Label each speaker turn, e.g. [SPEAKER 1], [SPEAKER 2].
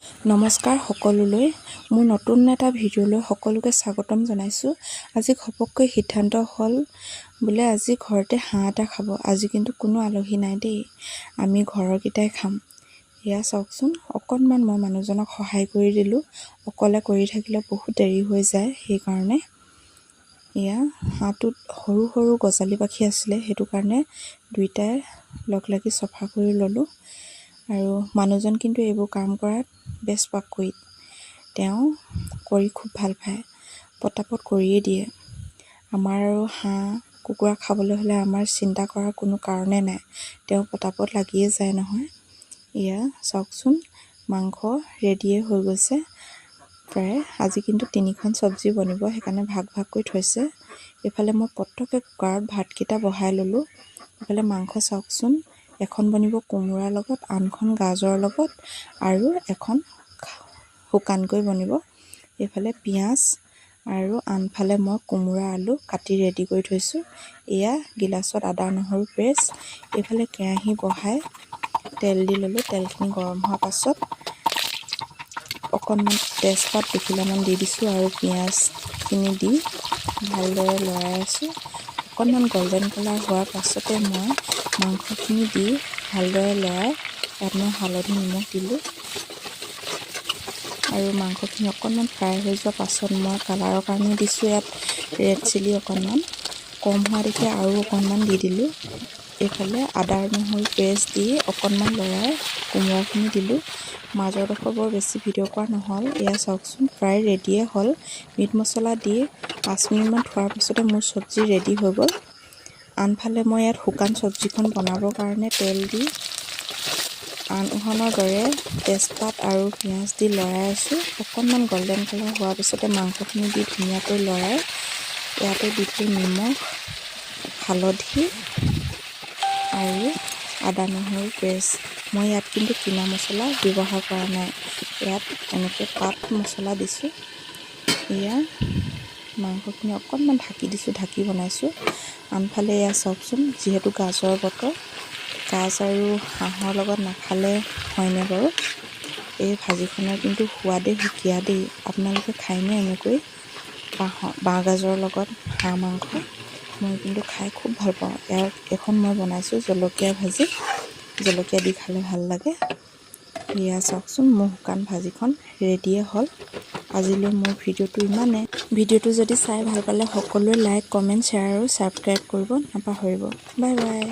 [SPEAKER 1] নমস্কাৰ সকলোলৈ মোৰ নতুন এটা ভিডিঅ'লৈ সকলোকে স্বাগতম জনাইছোঁ। আজি ঘপককৈ সিদ্ধান্ত হ'ল বোলে আজি ঘৰতে হাঁহ এটা খাব। আজি কিন্তু কোনো আলহী নাই দেই, আমি ঘৰৰকেইটাই খাম। এয়া চাওকচোন, অকণমান মই মানুহজনক সহায় কৰি দিলোঁ। অকলে কৰি থাকিলে বহুত দেৰি হৈ যায়, সেইকাৰণে এয়া হাঁহটোত সৰু সৰু গজালি পাখি আছিলে, সেইটো কাৰণে দুইটাই লগ লাগি চফা কৰি ল'লোঁ। আৰু মানুহজন কিন্তু এইবোৰ কাম কৰাত বেছ পাকৈত, তেওঁ কৰি খুব ভাল পায়, পটাপট কৰিয়ে দিয়ে। আমাৰ আৰু হাঁহ কুকুৰা খাবলৈ হ'লে আমাৰ চিন্তা কৰাৰ কোনো কাৰণেই নাই, তেওঁ পটাপট লাগিয়ে যায় নহয়। এয়া চাওকচোন, মাংস ৰেডিয়ে হৈ গৈছে প্ৰায়। আজি কিন্তু 3খন চব্জি বনিব, সেইকাৰণে ভাগ ভাগকৈ থৈছে। এইফালে মই পটককৈ কুকাৰত ভাতকেইটা বহাই ল'লোঁ। এইফালে মাংস চাওকচোন, এখন বনিব কোমোৰাৰ লগত, আনখন গাজৰৰ লগত, আৰু এখন শুকানকৈ বনিব। এইফালে পিঁয়াজ আৰু আনফালে মই কোমোৰা আলু কাটি ৰেডি কৰি থৈছোঁ। এয়া গিলাচত আদা নহৰু পেষ্ট। এইফালে কেৰাহী বহাই তেল দি ল'লোঁ। তেলখিনি গৰম হোৱাৰ পাছত অকণমান তেজপাত দুখিলামান দি দিছোঁ আৰু পিঁয়াজখিনি দি ভালদৰে লৰাই আছোঁ। অকণমান গল্ডেন কালাৰ হোৱাৰ পাছতে মই মাংসখিনি দি ভালদৰে লৰাই ইয়াত মই হালধি নিমখ দিলোঁ। আৰু মাংসখিনি অকণমান ফ্ৰাই হৈ যোৱাৰ পাছত মই কালাৰৰ কাৰণে দিছোঁ ইয়াত ৰেড চিলি অকণমান, কম হোৱা দেখি আৰু অকণমান দি দিলোঁ। এইফালে আদা নহৰু পেষ্ট দি অকণমান লৰাই কোমোৰাখিনি দিলোঁ। মাজৰডোখৰ বৰ বেছি ভিডিঅ' কৰা নহ'ল। এয়া চাওকচোন, প্ৰায় ৰেডিয়ে হ'ল। মিট মছলা দি 5 মিনিটমান থোৱাৰ পাছতে মোৰ চব্জি ৰেডি হৈ গ'ল। আনফালে মই ইয়াত শুকান চব্জিখন বনাবৰ কাৰণে তেল দি আনখনৰ দৰে তেজপাত আৰু পিঁয়াজ দি লৰাই আছোঁ। অকণমান গল্ডেন কালাৰ হোৱাৰ পিছতে মাংসখিনি দি ধুনীয়াকৈ লৰাই ইয়াতে দি দিলোঁ নিমখ, হালধি আৰু আদা নহৰু পেষ্ট। মই ইয়াত কিন্তু কিনা মছলা ব্যৱহাৰ কৰা নাই, ইয়াত এনেকৈ পাত মছলা দিছোঁ। এয়া মাংসখিনি অকণমান ঢাকি দিছোঁ, ঢাকি বনাইছোঁ। আনফালে এয়া চাওকচোন, যিহেতু গাজৰ বতৰ, গাজ আৰু হাঁহৰ লগত নাখালে হয়নে বাৰু। এই ভাজিখনৰ কিন্তু সোৱাদেই সুকীয়া দেই। আপোনালোকে খায়নে এনেকৈ বাঁহ গাজৰ লগত হাঁহ মাংস? মই কিন্তু খাই খুব ভাল পাওঁ। এখন মই বনাইছোঁ জলকীয়া ভাজি, জলকীয়া দি খালে ভাল লাগে। এয়া চাওকচোন, মোৰ শুকান ভাজিখন ৰেডিয়ে হ'ল। আজিলৈ মোৰ ভিডিঅ'টো ইমানেই। ভিডিঅ'টো যদি চাই ভাল পালে সকলোৱে লাইক, কমেণ্ট, শ্বেয়াৰ আৰু ছাবস্ক্ৰাইব কৰিব নাপাহৰিব। Bye bye.